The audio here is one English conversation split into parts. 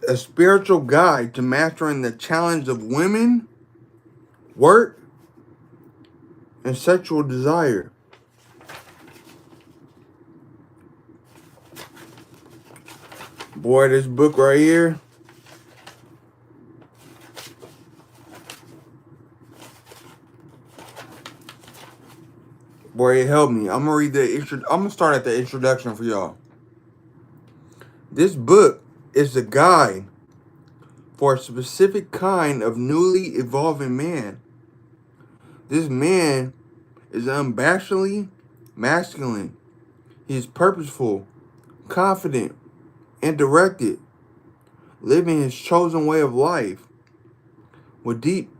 a spiritual guide to mastering the challenge of women, work, and sexual desire. Boy, this book right here, boy, it helped me. I'm gonna read I'm gonna start at the introduction for y'all. This book is a guide for a specific kind of newly evolving man. This man is unabashedly masculine. He is purposeful, confident, and directed, living his chosen way of life with deep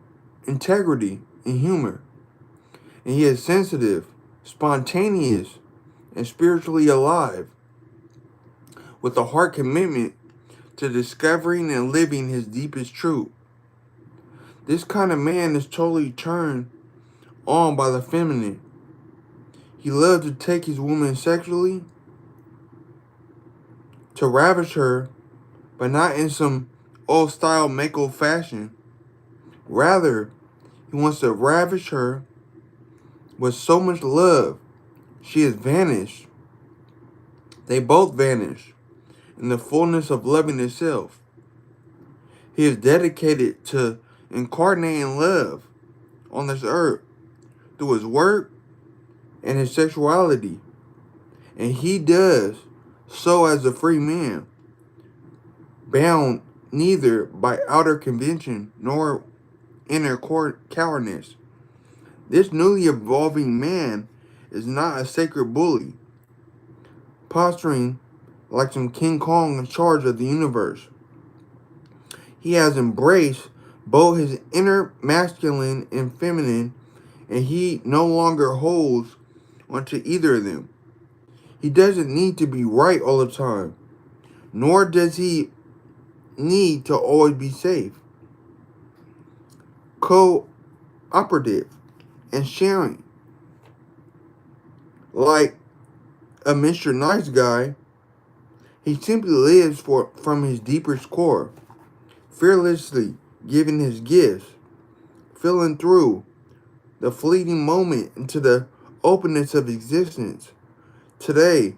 integrity and humor. And he is sensitive, spontaneous, and spiritually alive, with a heart commitment to discovering and living his deepest truth. This kind of man is totally turned on by the feminine. He loves to take his woman sexually, to ravish her, but not in some old style Mako fashion. Rather, he wants to ravish her with so much love. She has vanished. They both vanish in the fullness of loving itself. He is dedicated to incarnating love on this earth through his work and his sexuality. And he does so as a free man, bound neither by outer convention nor inner cowardice. This newly evolving man is not a sacred bully, posturing like some King Kong in charge of the universe. He has embraced both his inner masculine and feminine, and he no longer holds onto either of them. He doesn't need to be right all the time, nor does he need to always be safe, cooperative, and sharing. Like a Mr. Nice Guy, he simply lives from his deepest core, fearlessly giving his gifts, feeling through the fleeting moment into the openness of existence. Today,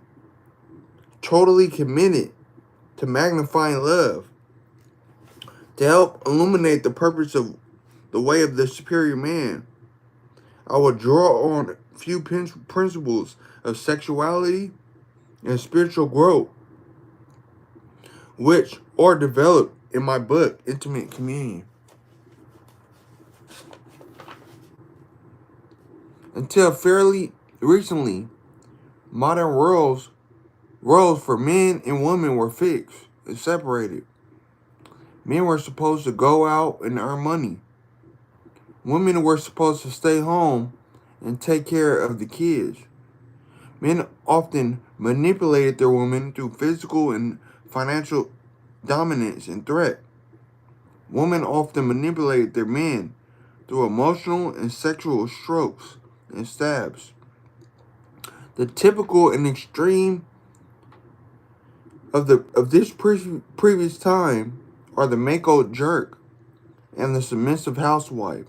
totally committed to magnifying love, to help illuminate the purpose of the way of the superior man. I will draw on a few principles of sexuality and spiritual growth, which are developed in my book, Intimate Communion. Until fairly recently, modern roles for men and women were fixed and separated. Men were supposed to go out and earn money. Women were supposed to stay home and take care of the kids. Men often manipulated their women through physical and financial dominance and threat. Women often manipulated their men through emotional and sexual strokes and stabs. The typical and extreme of this previous time are the Mako jerk and the submissive housewife.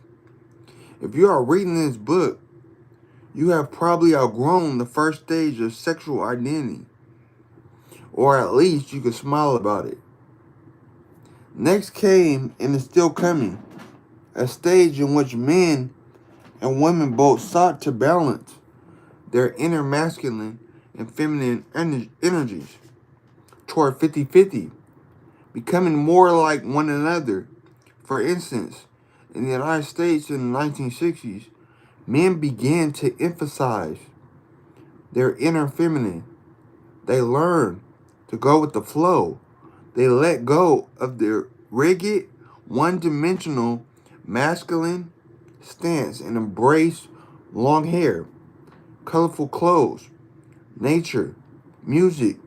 If you are reading this book, you have probably outgrown the first stage of sexual identity, or at least you can smile about it. Next came, and is still coming, a stage in which men and women both sought to balance their inner masculine and feminine energies toward 50-50, becoming more like one another. For instance, in the United States in the 1960s, men began to emphasize their inner feminine. They learned to go with the flow. They let go of their rigid, one-dimensional masculine stance and embraced long hair, colorful clothes, nature, music,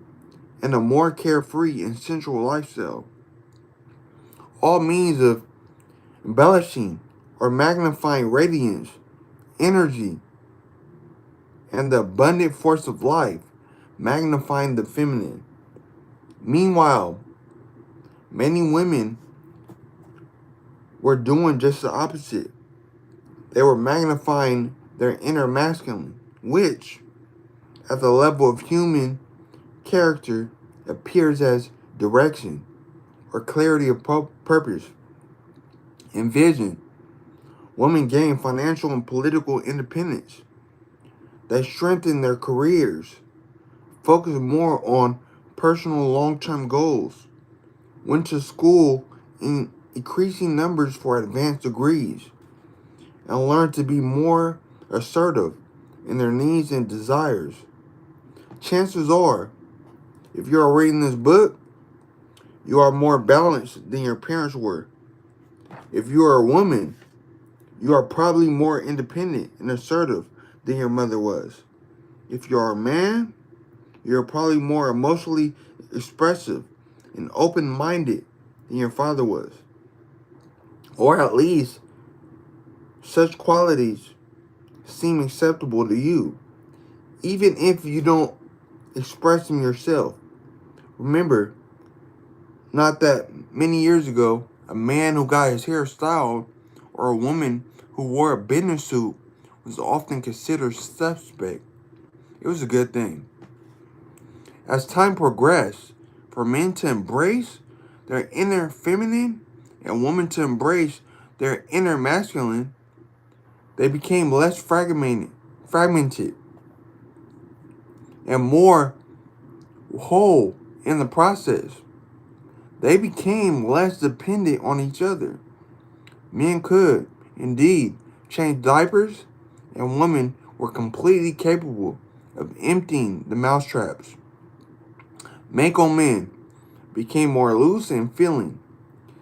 and a more carefree and sensual lifestyle. All means of embellishing or magnifying radiance, energy, and the abundant force of life, magnifying the feminine. Meanwhile, Many women were doing just the opposite. They were magnifying their inner masculine, which, at the level of human character, appears as direction or clarity of purpose and vision. Women gained financial and political independence. They strengthened their careers, focused more on personal long-term goals, went to school in increasing numbers for advanced degrees, and learned to be more assertive in their needs and desires. Chances are, if you are reading this book, you are more balanced than your parents were. If you are a woman, you are probably more independent and assertive than your mother was. If you are a man, you're probably more emotionally expressive and open-minded than your father was. Or at least, such qualities seem acceptable to you, even if you don't express them yourself. Remember, not that many years ago, a man who got his hair styled or a woman who wore a business suit was often considered suspect. It was a good thing. As time progressed, for men to embrace their inner feminine and women to embrace their inner masculine, they became less fragmented and more whole in the process. They became less dependent on each other. Men could, indeed, change diapers, and women were completely capable of emptying the mousetraps. Mako men became more loose and feeling.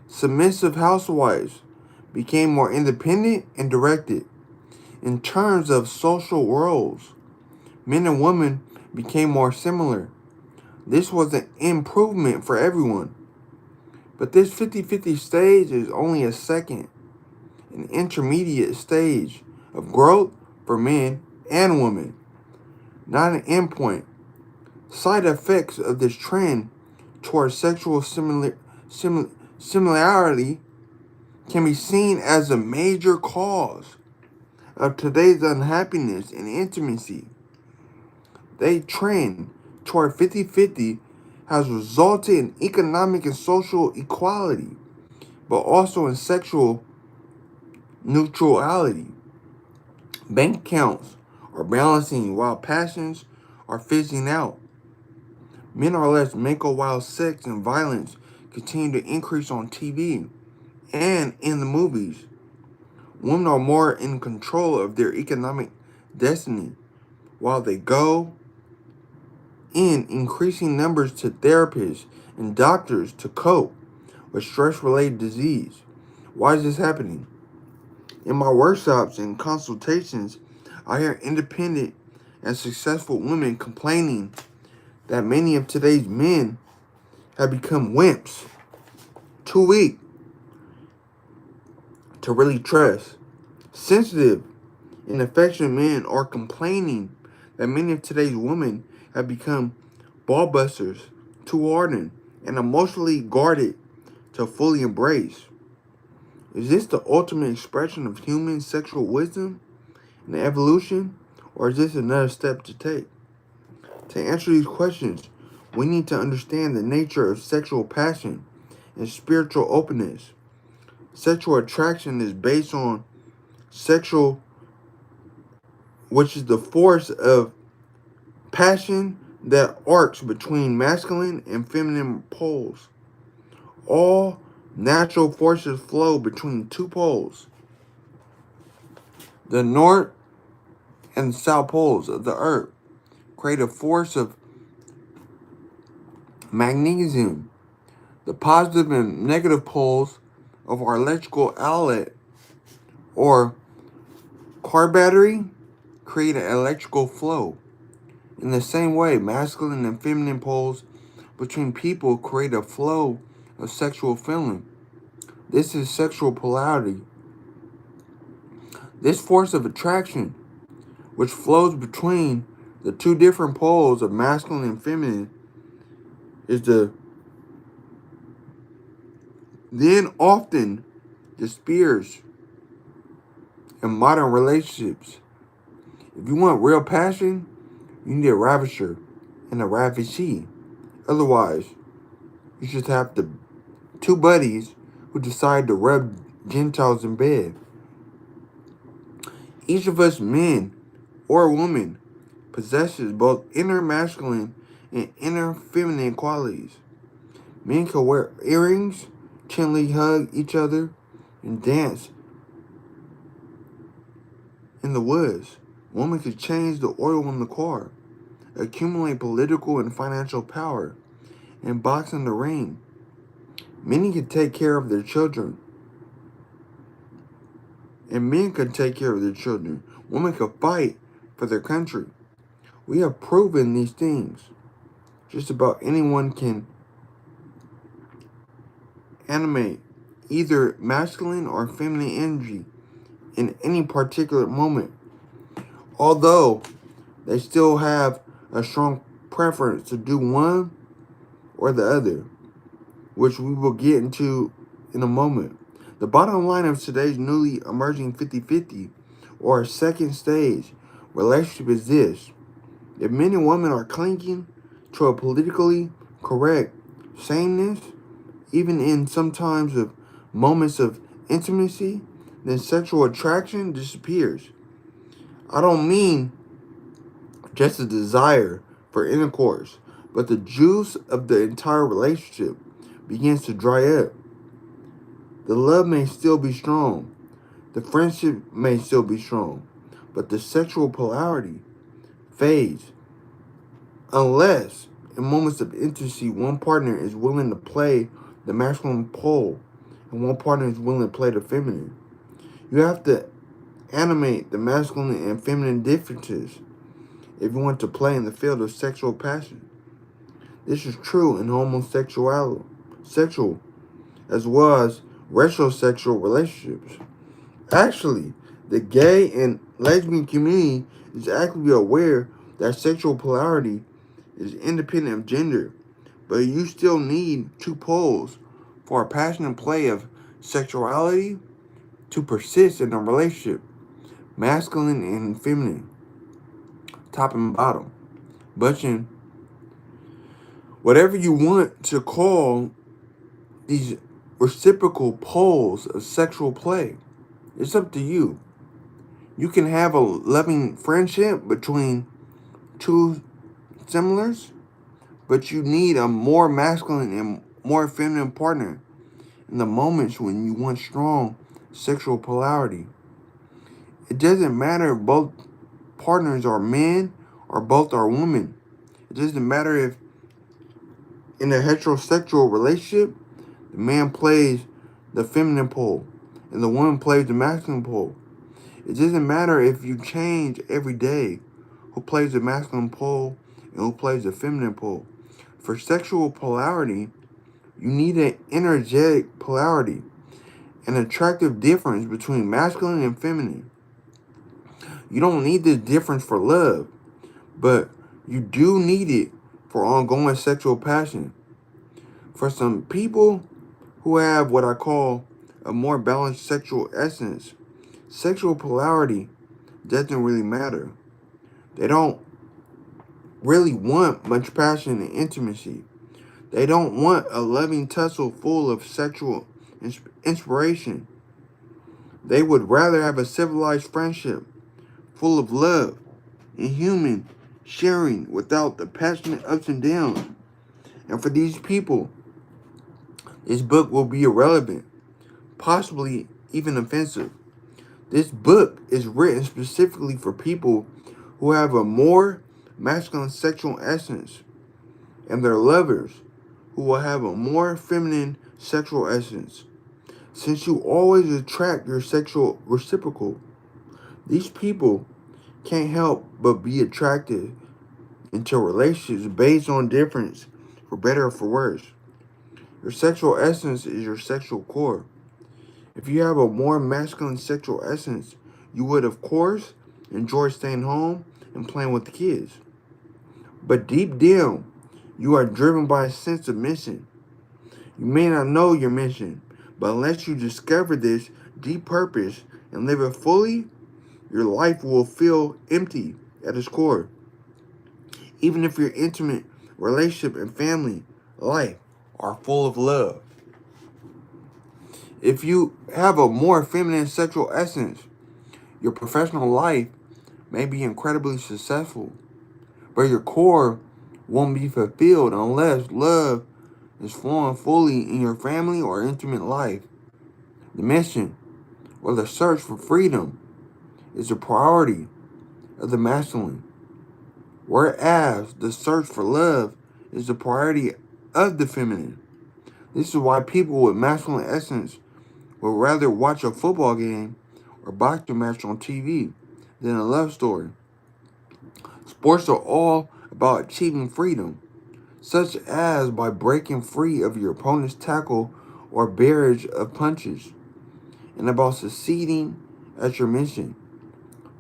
Submissive housewives became more independent and directed. In terms of social roles, men and women became more similar. This was an improvement for everyone. But this 50-50 stage is only a second, an intermediate stage of growth for men and women, not an endpoint. Side effects of this trend towards sexual similarity can be seen as a major cause of today's unhappiness and intimacy. They trend toward 50-50 has resulted in economic and social equality, but also in sexual neutrality. Bank accounts are balancing while passions are fizzing out. Men are less mako while sex and violence continue to increase on TV and in the movies. Women are more in control of their economic destiny while they go in increasing numbers to therapists and doctors to cope with stress-related disease. Why is this happening? In my workshops and consultations, I hear independent and successful women complaining that many of today's men have become wimps, too weak to really trust. Sensitive and affectionate men are complaining that many of today's women have become ball busters, too ardent, and emotionally guarded to fully embrace. Is this the ultimate expression of human sexual wisdom and evolution, or is this another step to take? To answer these questions, we need to understand the nature of sexual passion and spiritual openness. Sexual attraction is based on sexual, which is the force of passion that arcs between masculine and feminine poles. All natural forces flow between two poles, the north and south poles of the earth, create a force of magnesium. The positive and negative poles of our electrical outlet or car battery create an electrical flow. In the same way, masculine and feminine poles between people create a flow of sexual feeling. This is sexual polarity. This force of attraction, which flows between the two different poles of masculine and feminine, is the then often disappears in modern relationships. If you want real passion, you need a ravisher and a ravishee. Otherwise, you just have the two buddies who decide to rub Gentiles in bed. Each of us, men or women, possesses both inner masculine and inner feminine qualities. Men can wear earrings, gently hug each other, and dance in the woods. Women can change the oil in the car, accumulate political and financial power, and box in the ring. Many can take care of their children, and men can take care of their children. Women can fight for their country. We have proven these things. Just about anyone can animate either masculine or feminine energy in any particular moment, although they still have a strong preference to do one or the other, which we will get into in a moment. The bottom line of today's newly emerging 50-50 or second stage relationship is this. If men and women are clinging to a politically correct sameness, even in sometimes of moments of intimacy, then sexual attraction disappears. I don't mean just a desire for intercourse, but the juice of the entire relationship begins to dry up. The love may still be strong, the friendship may still be strong, but the sexual polarity fades unless, in moments of intimacy, one partner is willing to play the masculine pole and one partner is willing to play the feminine. You have to animate the masculine and feminine differences if you want to play in the field of sexual passion. This is true in homosexual, sexual, as well as heterosexual relationships. Actually, the gay and lesbian community is actively aware that sexual polarity is independent of gender, but you still need two poles for a passionate play of sexuality to persist in a relationship, masculine and feminine, top and bottom. But in whatever you want to call these reciprocal poles of sexual play, it's up to you. You can have a loving friendship between two similars, but you need a more masculine and more feminine partner in the moments when you want strong sexual polarity. It doesn't matter if both partners are men or both are women. It doesn't matter if in a heterosexual relationship, the man plays the feminine pole and the woman plays the masculine pole. It doesn't matter if you change every day who plays the masculine pole and who plays the feminine pole. For sexual polarity, you need an energetic polarity, an attractive difference between masculine and feminine. You don't need this difference for love, but you do need it for ongoing sexual passion. For some people who have what I call a more balanced sexual essence, sexual polarity doesn't really matter. They don't really want much passion and intimacy. They don't want a loving tussle full of sexual inspiration. They would rather have a civilized friendship full of love and human sharing without the passionate ups and downs. And for these people, this book will be irrelevant, possibly even offensive. This book is written specifically for people who have a more masculine sexual essence and their lovers who will have a more feminine sexual essence. Since you always attract your sexual reciprocal, these people can't help but be attracted into relationships based on difference, for better or for worse. Your sexual essence is your sexual core. If you have a more masculine sexual essence, you would, of course, enjoy staying home and playing with the kids. But deep down, you are driven by a sense of mission. You may not know your mission, But unless you discover this deep purpose and live it fully, your life will feel empty at its core. Even if your intimate relationship and family life are full of love. If you have a more feminine sexual essence, your professional life may be incredibly successful, but your core won't be fulfilled unless love is flowing fully in your family or intimate life. The mission, or the search for freedom, is a priority of the masculine, whereas the search for love is the priority of the feminine. This is why people with masculine essence would rather watch a football game or boxing match on TV than a love story. Sports are all about achieving freedom, such as by breaking free of your opponent's tackle or barrage of punches, and about succeeding at your mission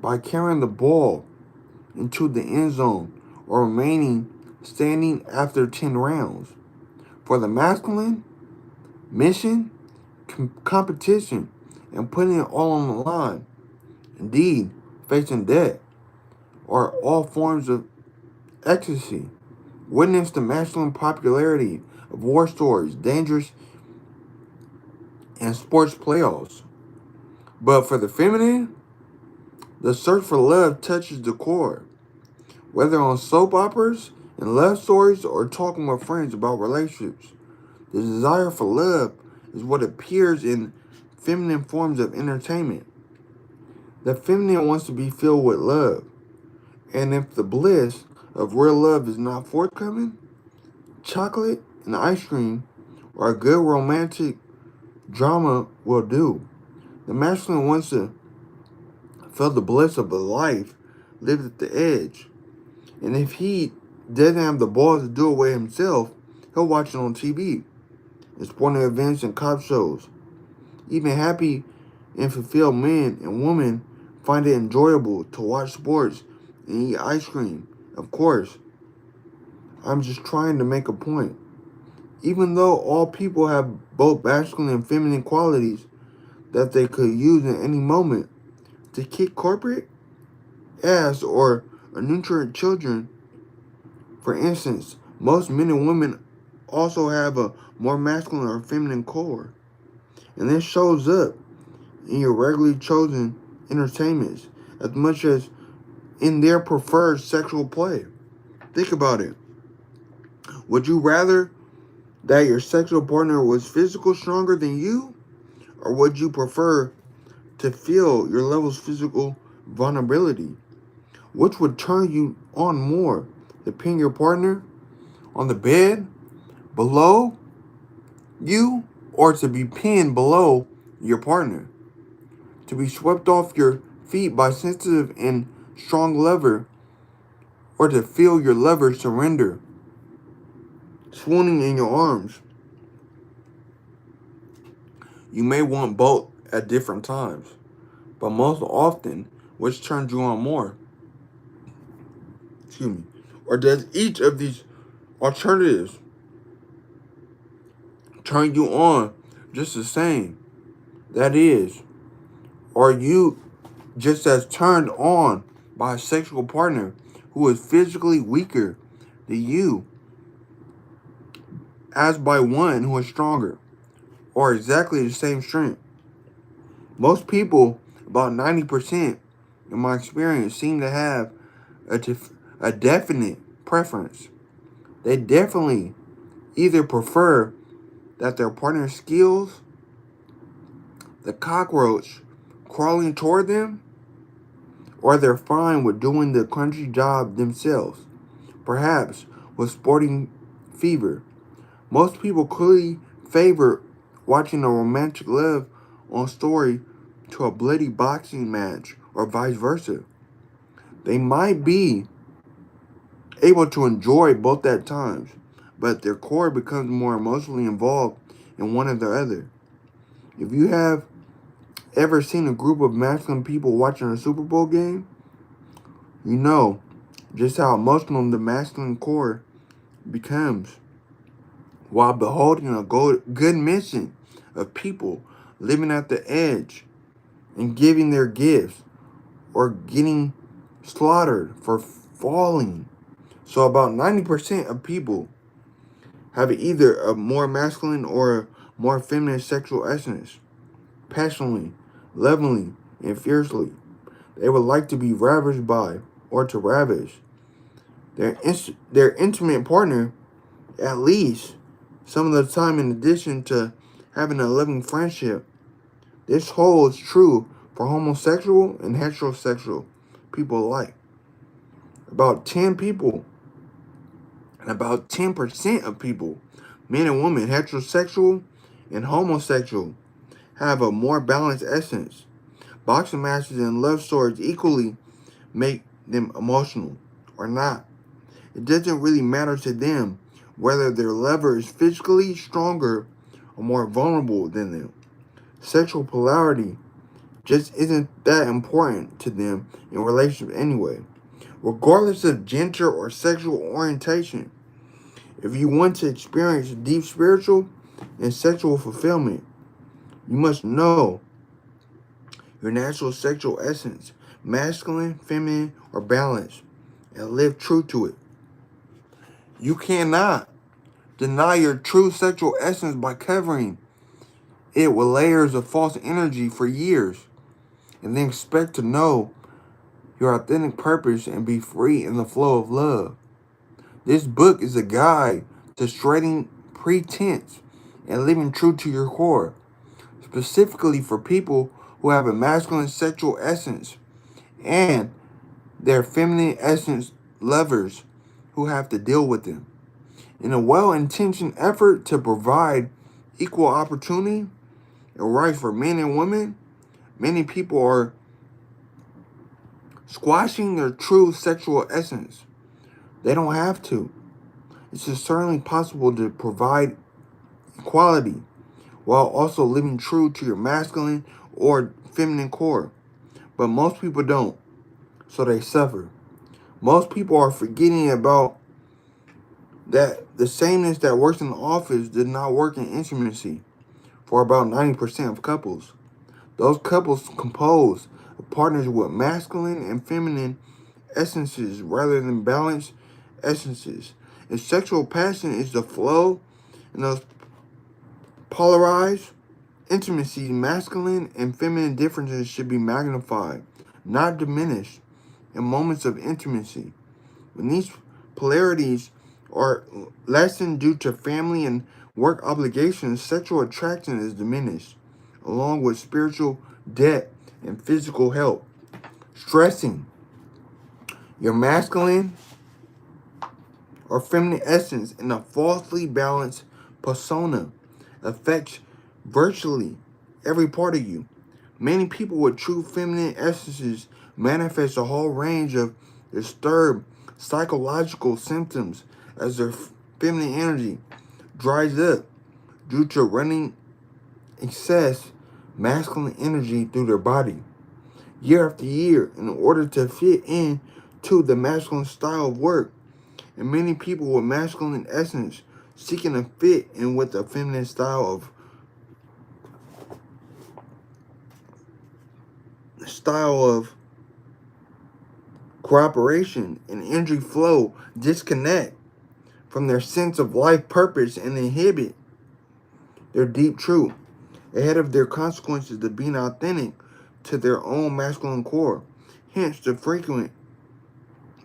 by carrying the ball into the end zone or remaining standing after 10 rounds. For the masculine, mission, competition, and putting it all on the line, indeed, facing death, are all forms of ecstasy. Witness the masculine popularity of war stories, dangerous, and sports playoffs. But for the feminine, the search for love touches the core. Whether on soap operas and love stories or talking with friends about relationships, the desire for love is what appears in feminine forms of entertainment. The feminine wants to be filled with love, and if the bliss of real love is not forthcoming, chocolate and ice cream or a good romantic drama will do. The masculine wants to feel the bliss of a life lived at the edge. And if he doesn't have the balls to do it with himself, he'll watch it on TV, in sporting events and cop shows. Even happy and fulfilled men and women find it enjoyable to watch sports and eat ice cream. Of course, I'm just trying to make a point. Even though all people have both masculine and feminine qualities that they could use in any moment to kick corporate ass or nurture children, for instance, most men and women also have a more masculine or feminine core. And this shows up in your regularly chosen entertainments as much as in their preferred sexual play. Think about it. Would you rather that your sexual partner was physical stronger than you? Or would you prefer to feel your level's physical vulnerability? Which would turn you on more? To pin your partner on the bed below you, or to be pinned below your partner? To be swept off your feet by sensitive and strong lover, or to feel your lover surrender, swooning in your arms? You may want both at different times, but most often, which turns you on more? Excuse me. Or does each of these alternatives turn you on just the same? That is, are you just as turned on by a sexual partner who is physically weaker than you as by one who is stronger, or exactly the same strength? Most people, about 90% in my experience, seem to have a definite preference. They definitely either prefer that their partner's skills, the cockroach crawling toward them, or they're fine with doing the crunchy job themselves, perhaps with sporting fever. Most people clearly favor watching a romantic love on story to a bloody boxing match or vice versa. They might be able to enjoy both at times, but their core becomes more emotionally involved in one or the other. If you have ever seen a group of masculine people watching a Super Bowl game, you know just how emotional the masculine core becomes while beholding a good mission of people living at the edge and giving their gifts or getting slaughtered for falling. So about 90% of people have either a more masculine or more feminine sexual essence, passionately, lovingly, and fiercely. They would like to be ravished by or to ravish their intimate partner at least some of the time, in addition to having a loving friendship. This holds true for homosexual and heterosexual people alike. About 10 people and about 10% of people, men and women, heterosexual and homosexual, have a more balanced essence. Boxing matches and love stories equally make them emotional or not. It doesn't really matter to them whether their lover is physically stronger or more vulnerable than them. Sexual polarity just isn't that important to them in relationships anyway. Regardless of gender or sexual orientation, if you want to experience deep spiritual and sexual fulfillment, you must know your natural sexual essence, masculine, feminine, or balanced, and live true to it. You cannot deny your true sexual essence by covering it with layers of false energy for years, and then expect to know your authentic purpose and be free in the flow of love. This book is a guide to shredding pretense and living true to your core, specifically for people who have a masculine sexual essence and their feminine essence lovers who have to deal with them. In a well-intentioned effort to provide equal opportunity and rights for men and women, many people are squashing their true sexual essence. They don't have to. It's certainly possible to provide equality while also living true to your masculine or feminine core. But most people don't, so they suffer. Most people are forgetting about that the sameness that works in the office does not work in intimacy for about 90% of couples. Those couples compose of partners with masculine and feminine essences rather than balanced essences. If sexual passion is the flow in those polarized intimacy, masculine and feminine differences should be magnified, not diminished, in moments of intimacy. When these polarities are lessened due to family and work obligations, sexual attraction is diminished, along with spiritual depth and physical health. Stressing your masculine or feminine essence in a falsely balanced persona affects virtually every part of you. Many people with true feminine essences manifest a whole range of disturbed psychological symptoms as their feminine energy dries up due to running excess masculine energy through their body. Year after year, in order to fit in to the masculine style of work, and many people with masculine essence seeking to fit in with the feminine style of cooperation and energy flow disconnect from their sense of life purpose and inhibit their deep truth ahead of their consequences of being authentic to their own masculine core. Hence the frequent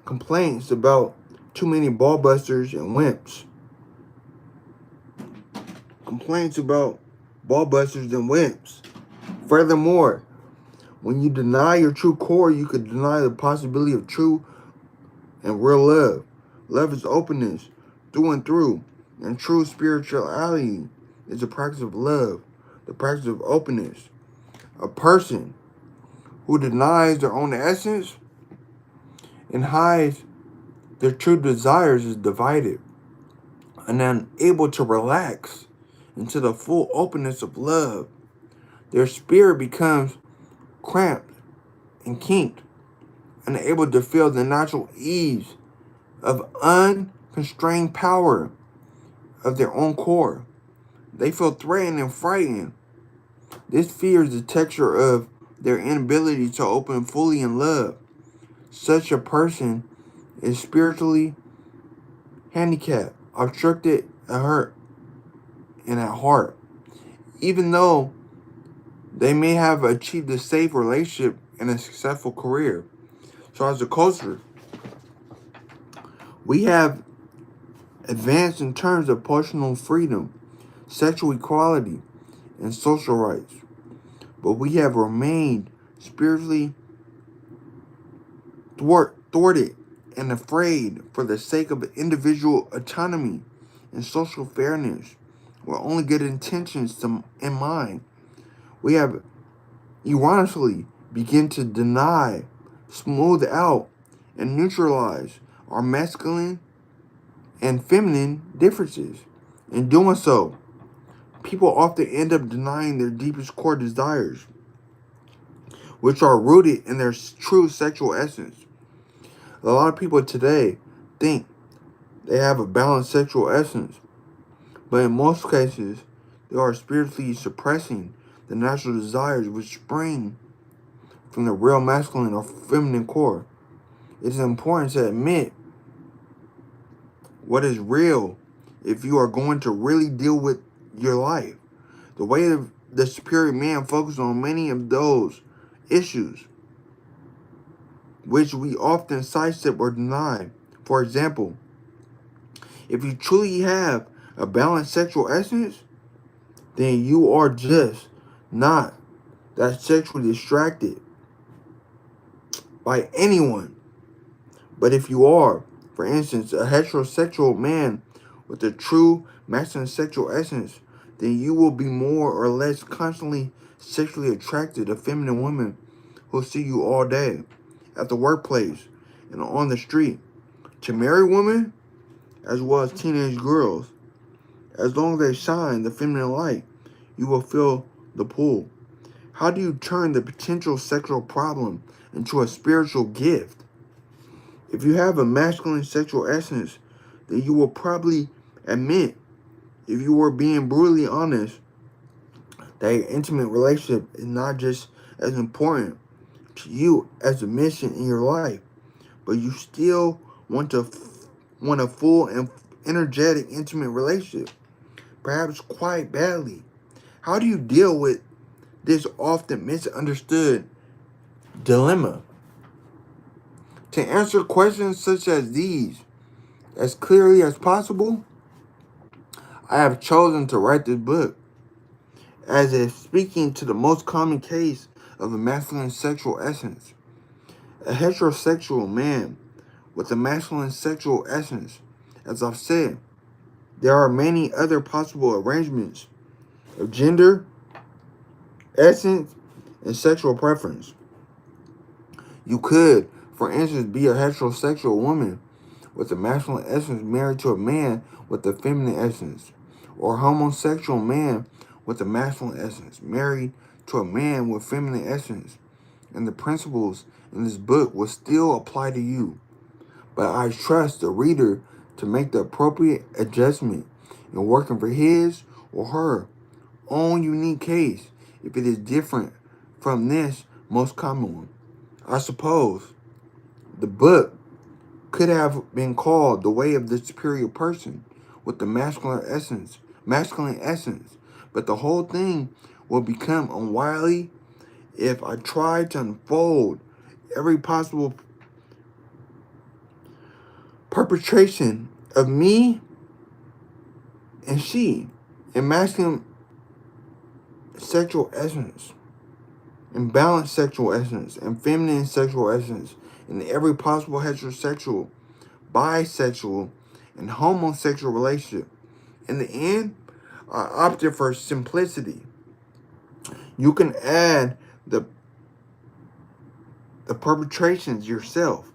complaints about too many ball busters and wimps. Complaints about ball busters and wimps. Furthermore, when you deny your true core, you could deny the possibility of true and real love. Love is openness through and through, and true spirituality is the practice of love, the practice of openness. A person who denies their own essence and hides their true desires is divided and unable to relax into the full openness of love. Their spirit becomes cramped and kinked, unable to feel the natural ease of unconstrained power of their own core. They feel threatened and frightened. This fear is the texture of their inability to open fully in love. Such a person is spiritually handicapped, obstructed at heart and at heart. Even though they may have achieved a safe relationship and a successful career. So as a culture, we have advanced in terms of personal freedom, sexual equality, and social rights. But we have remained spiritually thwarted and afraid for the sake of individual autonomy and social fairness, with only good intentions in mind. We have erroneously begin to deny, smooth out, and neutralize our masculine and feminine differences. In doing so, people often end up denying their deepest core desires, which are rooted in their true sexual essence. A lot of people today think they have a balanced sexual essence, but in most cases, they are spiritually suppressing the natural desires which spring from the real masculine or feminine core. It is important to admit what is real if you are going to really deal with your life. The way the superior man focuses on many of those issues, which we often sidestep or deny. For example, if you truly have a balanced sexual essence, then you are just not that sexually distracted by anyone. But if you are, for instance, a heterosexual man with a true masculine sexual essence, then you will be more or less constantly sexually attracted to feminine women who see you all day, at the workplace, and on the street. To married women, as well as teenage girls, as long as they shine the feminine light, you will feel the pull. How do you turn the potential sexual problem into a spiritual gift? If you have a masculine sexual essence, then you will probably admit, if you were being brutally honest, that your intimate relationship is not just as important to you as a mission in your life, but you still want a full and energetic intimate relationship, perhaps quite badly. How do you deal with this often misunderstood dilemma? To answer questions such as these as clearly as possible, I have chosen to write this book as if speaking to the most common case of a masculine sexual essence. A heterosexual man with a masculine sexual essence. As I've said, there are many other possible arrangements of gender, essence, and sexual preference. You could, for instance, be a heterosexual woman with a masculine essence married to a man with a feminine essence, or a homosexual man with a masculine essence married to a man with feminine essence. And the principles in this book will still apply to you. But I trust the reader to make the appropriate adjustment in working for his or her own unique case if it is different from this most common one. I suppose the book could have been called The Way of the Superior Person with the masculine essence, but the whole thing will become unwieldy if I try to unfold every possible perpetration of me and she in masculine sexual essence, and balanced sexual essence, and feminine sexual essence, in every possible heterosexual, bisexual, and homosexual relationship. In the end, I opted for simplicity. You can add the perpetrations yourself.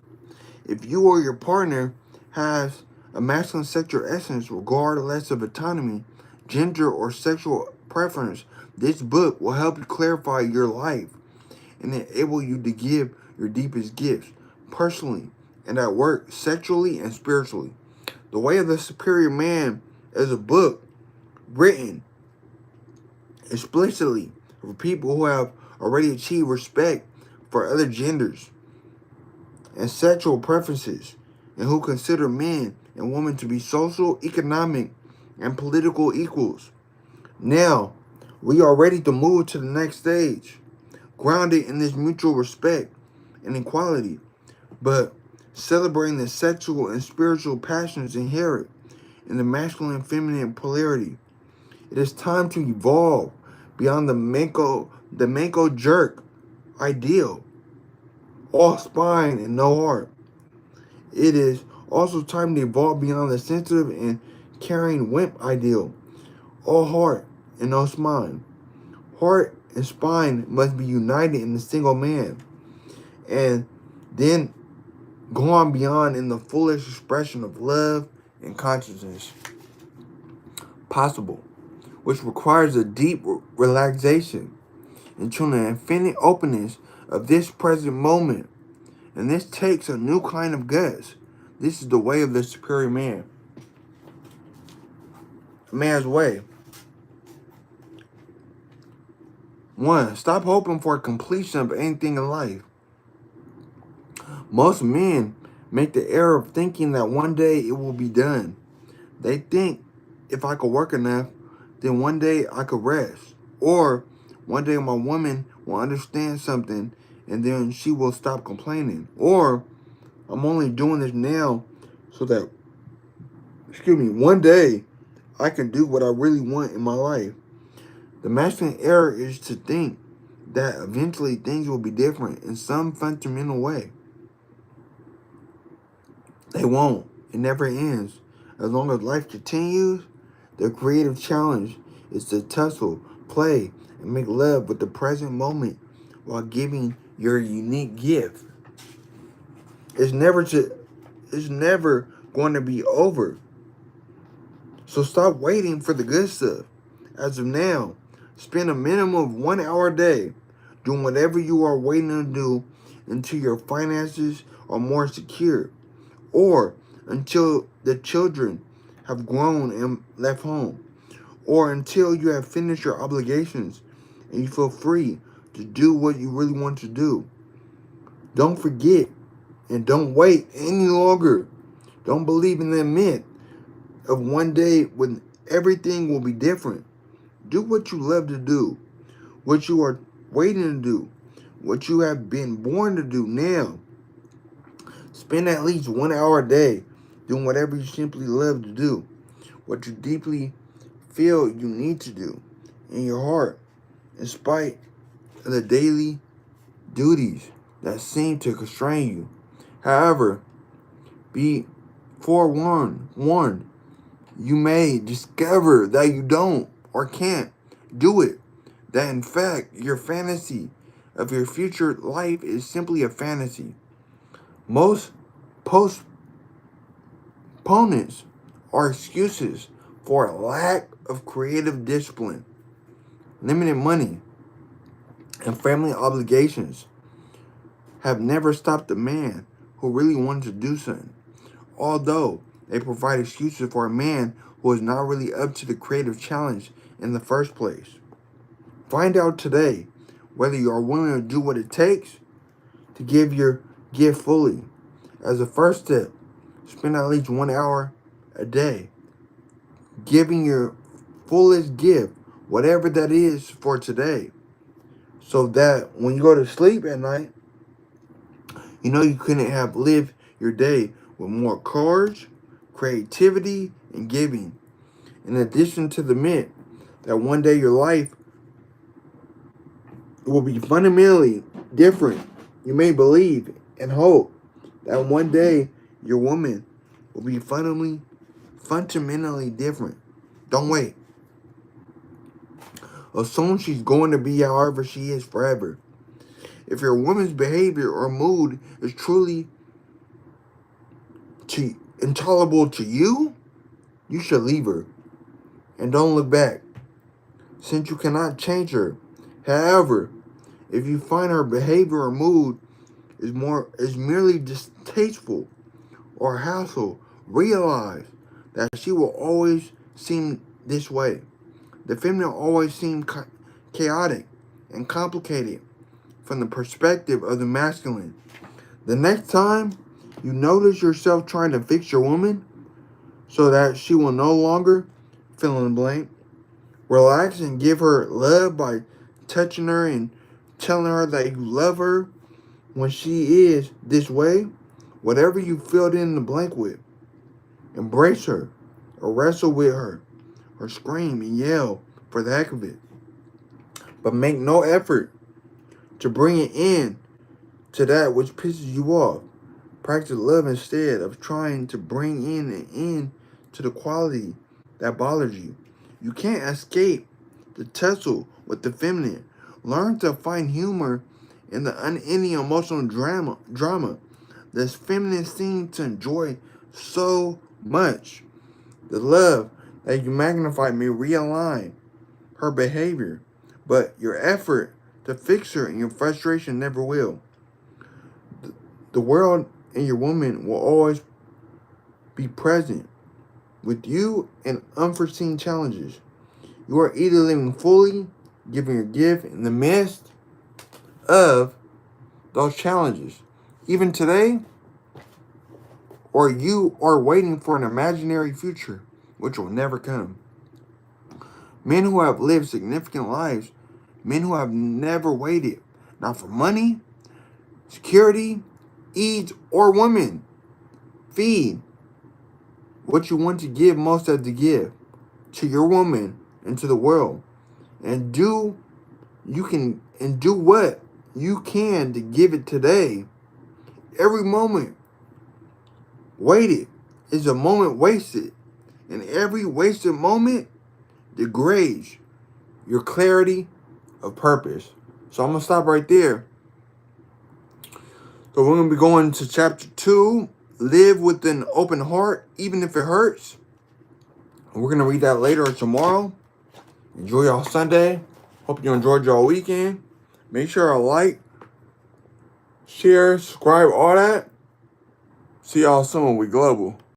If you or your partner has a masculine sexual essence, regardless of autonomy, gender, or sexual preference, this book will help you clarify your life and enable you to give your deepest gifts, personally and at work, sexually and spiritually. The Way of the Superior Man is a book written explicitly for people who have already achieved respect for other genders and sexual preferences, and who consider men and women to be social, economic, and political equals. Now, we are ready to move to the next stage, grounded in this mutual respect and equality, but celebrating the sexual and spiritual passions inherent in the masculine and feminine polarity. It is time to evolve beyond the Mako jerk ideal, all spine and no heart. It is also time to evolve beyond the sensitive and caring wimp ideal, all heart and no spine. Heart and spine must be united in a single man, and then go on beyond in the fullest expression of love and consciousness possible, which requires a deep relaxation into the infinite openness of this present moment. And this takes a new kind of guts. This is the way of the superior man. Man's way. 1. Stop hoping for completion of anything in life. Most men make the error of thinking that one day it will be done. They think if I could work enough, then one day I could rest. Or one day my woman will understand something and then she will stop complaining. Or I'm only doing this now so that, one day I can do what I really want in my life. The masculine error is to think that eventually things will be different in some fundamental way. They won't. It never ends. As long as life continues, the creative challenge is to tussle, play, and make love with the present moment while giving your unique gift. It's never going to be over. So stop waiting for the good stuff. As of now, spend a minimum of 1 hour a day doing whatever you are waiting to do until your finances are more secure, or until the children have grown and left home, or until you have finished your obligations and you feel free to do what you really want to do. Don't forget and don't wait any longer. Don't believe in the myth of one day when everything will be different. Do what you love to do, what you are waiting to do, what you have been born to do now. Spend at least 1 hour a day doing whatever you simply love to do, what you deeply feel you need to do in your heart, in spite of the daily duties that seem to constrain you. However, be forewarned, you may discover that you don't or can't do it. That in fact, your fantasy of your future life is simply a fantasy. Most postponements are excuses for a lack of creative discipline, limited money, and family obligations have never stopped a man who really wanted to do something, although they provide excuses for a man who is not really up to the creative challenge in the first place. Find out today whether you are willing to do what it takes to give your gift fully. As a first step, spend at least 1 hour a day giving your fullest gift, whatever that is for today, so that when you go to sleep at night, you know you couldn't have lived your day with more courage, creativity, and giving. In addition to the myth that one day your life will be fundamentally different, you may believe and hope that one day your woman will be fundamentally different. Don't wait. Assume she's going to be however she is forever. If your woman's behavior or mood is truly intolerable to you, you should leave her and don't look back, since you cannot change her. However, if you find her behavior or mood is merely distasteful or hassle, realize that she will always seem this way. The feminine always seem chaotic and complicated from the perspective of the masculine. The next time you notice yourself trying to fix your woman so that she will no longer fill in the blank, relax and give her love by touching her and telling her that you love her when she is this way. Whatever you filled in the blank with, embrace her or wrestle with her or scream and yell for the heck of it. But make no effort to bring it in to that which pisses you off. Practice love instead of trying to bring in and in to the quality that bothers you. You can't escape the tussle with the feminine. Learn to find humor in the unending emotional drama this feminine seems to enjoy so much. The love that you magnify may realign her behavior, but your effort to fix her and your frustration never will. The world and your woman will always be present with you in unforeseen challenges. You are either living fully, giving your gift in the midst of those challenges, even today, or you are waiting for an imaginary future which will never come. Men who have lived significant lives, men who have never waited, not for money, security, ease, or women. Feed what you want to give most of to give to your woman and to the world. And do what you can to give it today. Every moment waited is a moment wasted. And every wasted moment degrades your clarity of purpose. So I'm going to stop right there. So we're going to be going to chapter 2, live with an open heart, even if it hurts. And we're going to read that later or tomorrow. Enjoy y'all Sunday. Hope you enjoyed y'all weekend. Make sure to like, share, subscribe, all that. See y'all soon. We global.